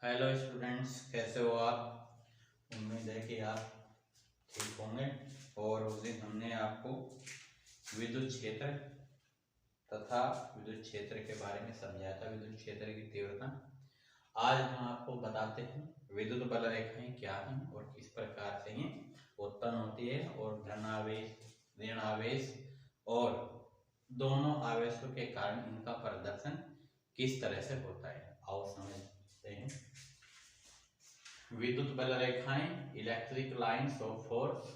Hello students, कैसे हो आप। उम्मीद है कि आप ठीक होंगे। और उस दिन हमने आपको विद्युत क्षेत्र तथा विद्युत क्षेत्र के बारे में समझाया था, विद्युत क्षेत्र की तीव्रता। आज हम आपको बताते हैं विद्युत बल रेखाएं क्या हैं और किस प्रकार से ये उत्पन्न होती है और धन आवेश, ऋण आवेश और दोनों आवेशों के कारण इनका प्रदर्शन किस तरह से होता है। आओ समझते हैं। विद्युत बल रेखाएं, इलेक्ट्रिक लाइंस ऑफ फोर्स।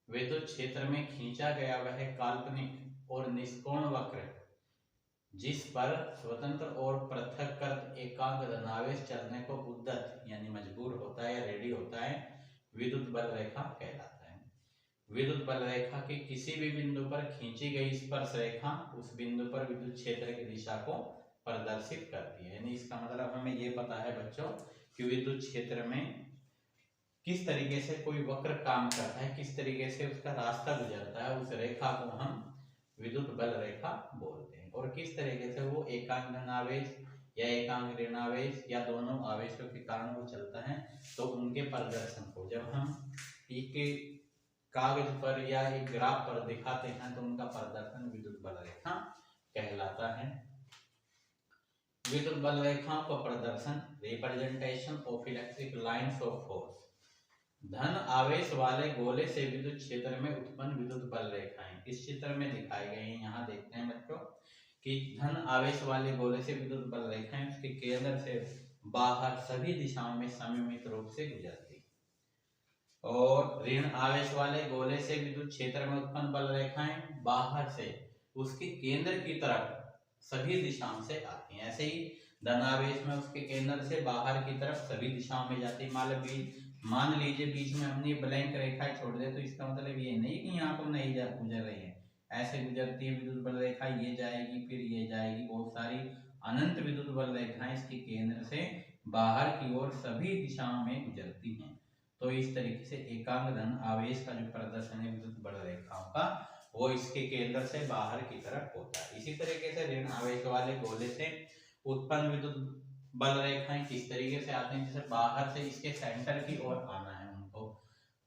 विद्युत क्षेत्र में खींचा गया वह काल्पनिक और निष्कोण वक्र जिस पर स्वतंत्र और पृथक्कृत एकांक धनावेश चलने को उद्यत यानी मजबूर होता है या रेडी होता है, विद्युत बल रेखा कहलाता है। विद्युत बल रेखा के किसी भी बिंदु पर खींची गई स्पर्श रेखा उस बिंदु पर विद्युत क्षेत्र की दिशा को प्रदर्शित करती है। यानी इसका मतलब हमें ये पता है बच्चों कि विद्युत क्षेत्र में किस तरीके से कोई वक्र काम करता है, किस तरीके से उसका रास्ता गुजरता है, उस रेखा को हम विद्युत बल रेखा बोलते हैं। और किस तरीके से वो एकांक धनावेश या एकांक ऋणावेश या दोनों आवेशों के कारण वो चलता है, तो उनके प्रदर्शन को जब हम एक कागज पर या एक ग्राफ पर दिखाते हैं तो उनका प्रदर्शन विद्युत बल रेखा कहलाता है। विद्युत बल रेखाओं का प्रदर्शन, representation of electric lines of force. धन आवेश वाले गोले से विद्युत क्षेत्र में उत्पन्न विद्युत बल रेखाएं इस चित्र में दिखाई गई हैं। यहाँ देखते हैं बच्चों कि धन आवेश वाले गोले से विद्युत बल रेखाएं उसके केंद्र से बाहर सभी दिशाओं में सममित रूप से गुजरती, और ऋण आवेश वाले गोले से विद्युत क्षेत्र में उत्पन्न बल रेखाएं बाहर से उसके केंद्र की तरफ सभी दिशाओं से आती हैं। ऐसे ही धनावेश में उसके केंद्र से बाहर की तरफ सभी दिशाओं में जाती है। मान लीजिए बीच में हमने ब्लैंक रेखा छोड़ दे तो इसका मतलब ये नहीं कि यहाँ पर नहीं गुजर रही है, ऐसे गुजरती है विद्युत बल रेखा, ये जाएगी फिर ये जाएगी, बहुत सारी अनंत विद्युत बल रेखाएं इसके केंद्र से बाहर की ओर सभी दिशाओं में गुजरती हैं। तो इस तरीके से एकांक धन आवेश का जो प्रदर्शन है विद्युत बल रेखाओं का, वो इसके केंद्र से बाहर की तरफ होता है। इसी तरीके से ऋण आवेश वाले गोले से उत्पन्न विद्युत बल रेखाएं किस तरीके से आते हैं, जैसे बाहर से इसके सेंटर की ओर आना है उनको,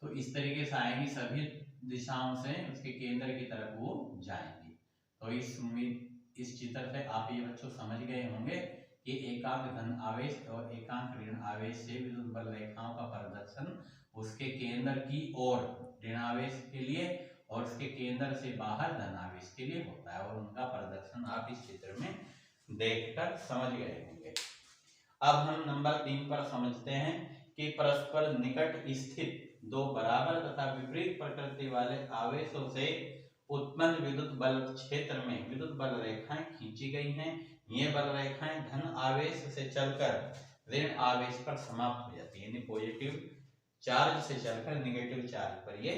तो इस तरीके से आएंगी, सभी दिशाओं से उसके केंद्र की तरफ वो जाएंगी। तो इस चित्र से आप ये बच्चों समझ गए होंगे कि एकांक धन आवेश और एकांक ऋण आवेश से विद्युत बल रेखाओं का प्रदर्शन उसके केंद्र की ओर ऋण आवेश के लिए और उसके केंद्र से बाहर धनावेश के लिए होता है, और उनका प्रदर्शन आप इस चित्र में देखकर समझ गए होंगे। अब हम नंबर 3 पर समझते हैं कि परस्पर निकट स्थित दो बराबर तथा विपरीत प्रकृति वाले आवेशों से उत्पन्न विद्युत बल क्षेत्र में विद्युत बल रेखाएं खींची गई हैं। ये बल रेखाएं धन आवेश से चलकर ऋण आवेश पर समाप्त हो जाती है, यानी पॉजिटिव चार्ज से चलकर निगेटिव चार्ज पर ये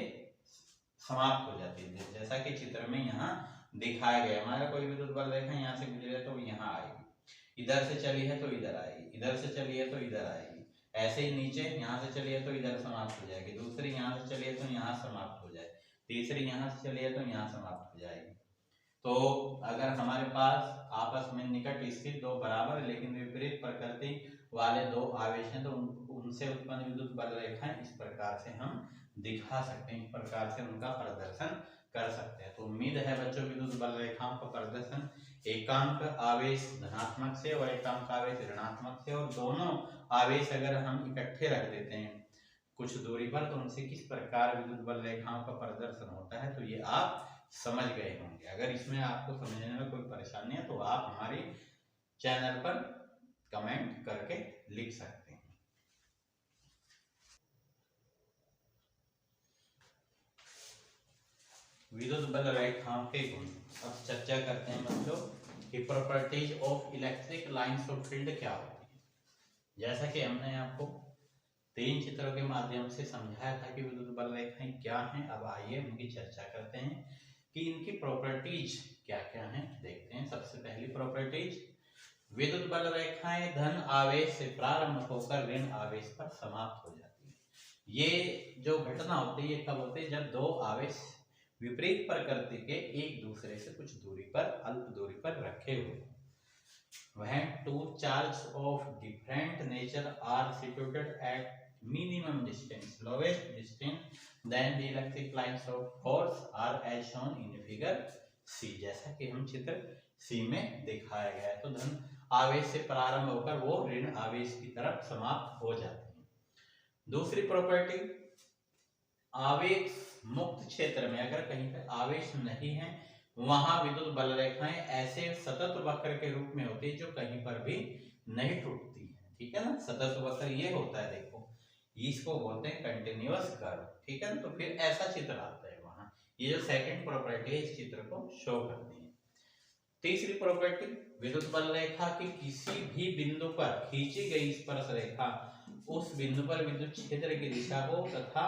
समाप्त हो जाती है। जैसा कि चित्र में यहाँ दिखाया गया, हमारा कोई विद्युत बल रेखा यहाँ से गुजरे तो यहाँ आएगी, इधर से चली है तो इधर आएगी, इधर से चली है तो इधर आएगी, ऐसे ही नीचे यहाँ से चली है तो इधर समाप्त हो जाएगी, दूसरी यहाँ से चली है तो यहाँ समाप्त हो जाएगी, तीसरी यहाँ से चली है तो यहाँ समाप्त हो जाएगी। तो अगर हमारे पास आपस में निकट स्थित दो बराबर लेकिन विपरीत प्रकृति वाले दो आवेश हैं तो उनसे उत्पन्न विद्युत बल रेखाएं इस प्रकार से हम दिखा सकते हैं, इस प्रकार से उनका प्रदर्शन कर सकते हैं। तो उम्मीद है बच्चों विद्युत बल रेखाओं का प्रदर्शन एकांक आवेश धनात्मक से और एकांक आवेश ऋणात्मक से, और दोनों आवेश अगर हम इकट्ठे रख देते हैं कुछ दूरी पर तो उनसे किस प्रकार विद्युत बल रेखाओं का प्रदर्शन होता है, तो ये आप समझ गए होंगे। अगर इसमें आपको समझने में कोई परेशानी है तो आप हमारे चैनल पर कमेंट करके लिख सकते हैं। विद्युत बल रेखाओं के गुण अब चर्चा करते हैं बच्चों कि properties of electric lines of field क्या होती है। जैसा कि हमने आपको 3 चित्रों के माध्यम से समझाया था कि विद्युत बल रेखाएं क्या हैं, अब आइए उनकी चर्चा करते हैं कि इनकी प्रॉपर्टीज क्या क्या हैं। देखते हैं सबसे पहली प्रॉपर्टीज, विद्युत बल रेखाएं धन आवेश से प्रारंभ होकर ऋण आवेश पर समाप्त हो जाती है। ये जो घटना होती है ये कब होती है, जब दो आवेश विपरीत प्रकृति के एक दूसरे से कुछ दूरी पर, अल्प दूरी पर रखे हुए। when two charges of different nature are situated at minimum distance, lowest distance, then the electric lines of force are as shown in figure C, जैसा कि हम चित्र C में दिखाया गया है। तो धन आवेश से प्रारंभ होकर वो ऋण आवेश की तरफ समाप्त हो जाते हैं। दूसरी प्रॉपर्टी, आवेश मुक्त क्षेत्र में अगर कहीं पर आवेश नहीं है वहां विद्युत बल रेखाएं ऐसे सतत वक्र के रूप में होती है जो कहीं पर भी नहीं टूटती है। ठीक है ना, सतत वक्र ये होता है, देखो इसको बोलते हैं कंटिन्यूअस कर्व। ठीक है ना, तो फिर ऐसा चित्र आता है वहां। ये जो सेकंड प्रॉपर्टी है इस चित्र को शो करती है। तीसरी प्रॉपर्टी, विद्युत बल रेखा की किसी भी बिंदु पर खींची गई स्पर्श रेखा उस बिंदु पर विद्युत क्षेत्र की दिशा को तथा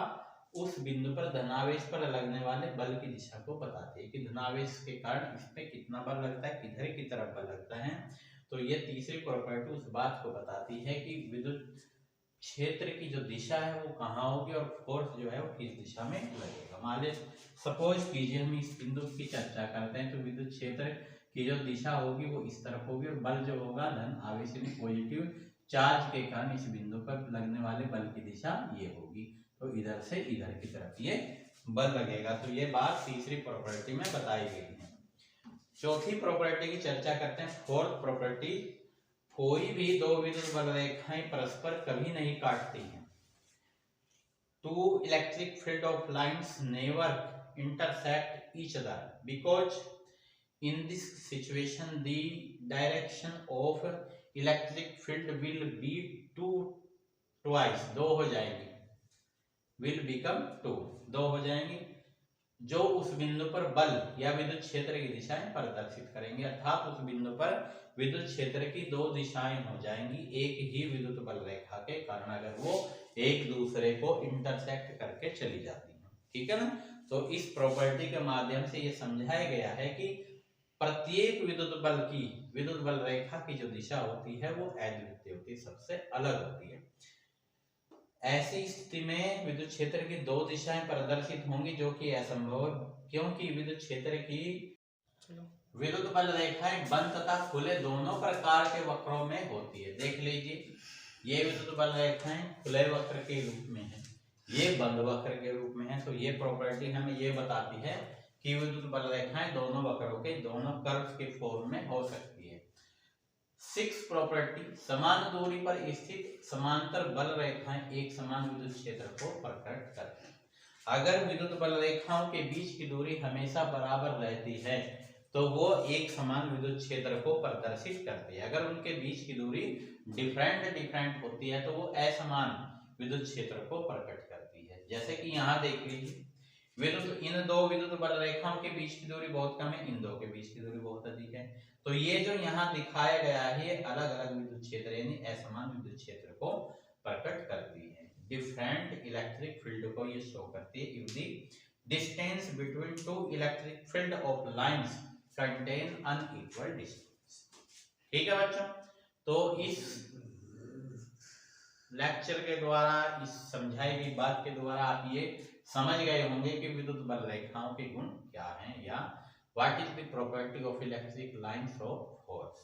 उस बिंदु पर धनावेश पर लगने वाले बल की दिशा को बताती है कि धनावेश के कारण इस पे कितना बल लगता है, किधर की तरफ बल लगता है। तो ये तीसरी प्रॉपर्टी उस बात को बताती है कि विद्युत क्षेत्र की जो दिशा है वो कहाँ होगी और फोर्स जो है वो किस दिशा में लगेगा। मान लीजिए सपोज कीजिए हम इस बिंदु की चर्चा करते हैं, तो विद्युत क्षेत्र की जो दिशा होगी वो इस तरफ होगी और बल जो होगा धन आवेश यानी पॉजिटिव चार्ज के कारण इस बिंदु पर लगने वाले बल की दिशा ये होगी। तो इधर से इधर की तरफ ये बल लगेगा। तो ये बात तीसरी प्रॉपर्टी में बताई गई है। चौथी प्रॉपर्टी की चर्चा करते हैं, फोर्थ प्रॉपर्टी, कोई भी दो विद्युत बल रेखाएं परस्पर कभी नहीं काटती हैं। Two electric field of lines never intersect each other because in this situation the direction of electric field will be two twice, दो हो जाएंगी, विल बिकम टू, दो हो जाएंगी, जो उस बिंदु पर बल या विद्युत क्षेत्र की दिशाएं प्रदर्शित करेंगे। अर्थात उस बिंदु पर विद्युत क्षेत्र की दो दिशाएं हो जाएंगी एक ही विद्युत बल रेखा के कारण, अगर वो एक दूसरे को इंटरसेक्ट करके चली जाती है। ठीक है ना, तो इस प्रॉपर्टी के माध्यम से ये समझाया गया है कि प्रत्येक विद्युत बल रेखा की जो दिशा होती है वो अद्वितीय होती है, सबसे अलग होती है। ऐसी स्थिति में विद्युत क्षेत्र की दो दिशाएं प्रदर्शित होंगी जो कि असंभव है, क्योंकि विद्युत क्षेत्र की विद्युत बल रेखाएं बंद तथा खुले दोनों प्रकार के वक्रों में होती है। देख लीजिए, ये विद्युत बल रेखाएं खुले वक्र के रूप में है, ये बंद वक्र के रूप में है। तो ये प्रॉपर्टी हमें ये बताती है कि विद्युत बल रेखाएं दोनों वक्रों के, दोनों कर्व्स के फॉर्म में हो सकती है। सिक्स प्रॉपर्टी, समान दूरी पर स्थित समांतर बल रेखाएं एक समान विद्युत क्षेत्र को प्रकट करती हैं। अगर विद्युत बल रेखाओं के बीच की दूरी हमेशा बराबर रहती है तो वो एक समान विद्युत क्षेत्र को प्रदर्शित करती है। अगर उनके बीच की दूरी डिफरेंट होती है तो वो असमान विद्युत क्षेत्र को प्रकट करती है। जैसे कि यहाँ देख लीजिए, इन दो विद्युत बल रेखाओं के बीच की दूरी बहुत कम है, इन दो के बीच की दूरी बहुत अधिक है। तो ये जो यहाँ दिखाया गया है ये अलग अलग विद्युत क्षेत्र यानी असमान विद्युत क्षेत्र को प्रकट करती है। डिफरेंट इलेक्ट्रिक फील्ड को ये शो करती है if the distance between two electric field of lines contain unequal distance. ठीक है बच्चों, तो इस लेक्चर के द्वारा, इस समझाई गई बात के द्वारा आप ये समझ गए होंगे कि विद्युत बल रेखाओं के गुण क्या हैं या what is the property of electric lines of force.